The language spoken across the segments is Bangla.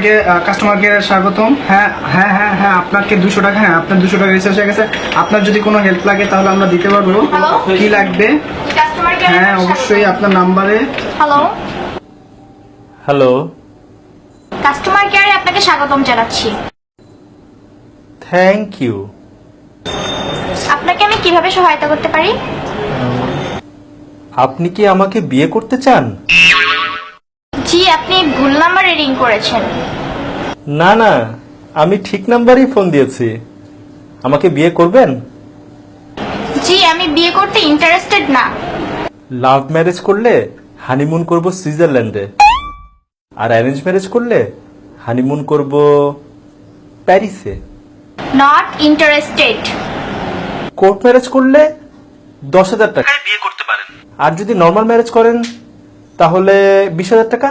আপনাকে কাস্টমার কেয়ারে স্বাগতম। হ্যাঁ হ্যাঁ হ্যাঁ হ্যাঁ, আপনাকে 200 টাকা, হ্যাঁ আপনার 200 টাকা রিচার্জ হয়ে গেছে। আপনার যদি কোনো হেল্প লাগে তাহলে আমরা দিতে পারবো। কি লাগবে? হ্যাঁ অবশ্যই, আপনার নাম্বারে। হ্যালো, হ্যালো, কাস্টমার কেয়ারে আপনাকে স্বাগতম জানাচ্ছি। Thank you. আপনাকে আমি কিভাবে সহায়তা করতে পারি? আপনি কি আমাকে বিয়ে করতে চান? জি, আপনি ভুল নাম্বারে রিং করেছেন। না না, আমি ঠিক নাম্বারেই ফোন দিয়েছি। আমাকে বিয়ে করবেন? জি, আমি বিয়ে করতে ইন্টারেস্টেড না। লাভ ম্যারেজ করলে হানিমুন করব সুইজারল্যান্ডে, আর অ্যারেঞ্জ ম্যারেজ করলে হানিমুন করব প্যারিসে। Not interested. কোর্ট ম্যারেজ করলে 10,000 টাকায় বিয়ে করতে পারেন, আর যদি নর্মাল ম্যারেজ করেন তাহলে 20,000 টাকা।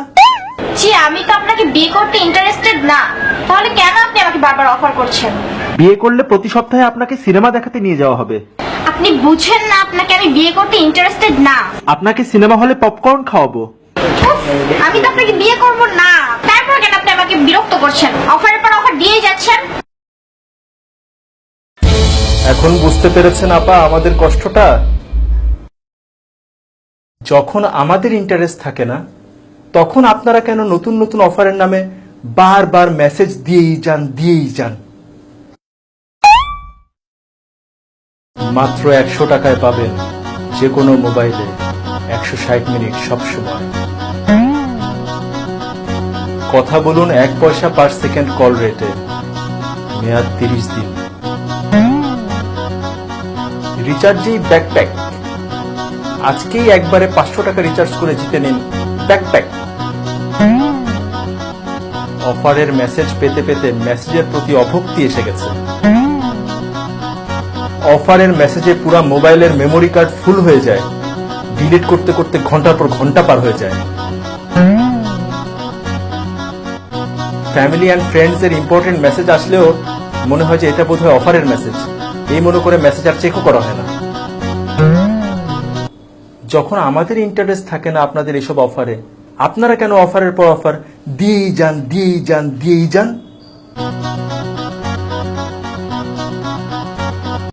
জি, আমি তো আপনাকে বিয়ে করতে ইন্টারেস্টেড না, তাহলে কেন আপনি আমাকে বারবার অফার করছেন? বিয়ে করলে প্রতি সপ্তাহে আপনাকে সিনেমা দেখাতে নিয়ে যাওয়া হবে। আপনি বুঝেন না আপনাকে আমি বিয়ে করতে ইন্টারেস্টেড না। আপনাকে সিনেমা হলে পপকর্ন খাওয়াবো। উফ, আমি তো আপনাকে বিয়ে করব না, তারপর কেন আপনি আমাকে বিরক্ত করছেন? অফারের পর অফার দিয়েই যাচ্ছেন। এখন বুঝতে পেরেছেন আপা আমাদের কষ্টটা? যখন আমাদের ইন্টারেস্ট থাকে না, তখন আপনারা কেন নতুন নতুন অফারের নামে বারবার মেসেজ দিয়েই যান। মাত্র 100 টাকায় পাবেন যে কোনো মোবাইলে 160 মিনিট সব সময় কথা বলুন। 1 পয়সা পার সেকেন্ড কল রেটে, মেয়াদ 30 দিন। রিচার্জেই ব্যাকপ্যাক। আজকেই একবারে 500 টাকা রিচার্জ করে জিতে নিন ব্যাকপ্যাক। অফারের মেসেজ পেতে পেতে মেসেজের প্রতি অভক্তি এসে গেছে। অফারের মেসেজে পুরো মোবাইলের মেমোরি কার্ড ফুল হয়ে যায়, ডিলিট করতে করতে ঘন্টার পর ঘন্টা পার হয়ে যায়। ফ্যামিলি অ্যান্ড ফ্রেন্ডস এর ইম্পর্টেন্ট মেসেজ আসলেও মনে হয় যে এটা বোধহয় অফারের মেসেজ, এই মনে করে মেসেজ আর চেকও করা হয় না। যখন আমাদের ইন্টারেস্ট থাকে না আপনাদের এসব অফারে, আপনারা কেন অফারের পর অফার দিয়েই যান?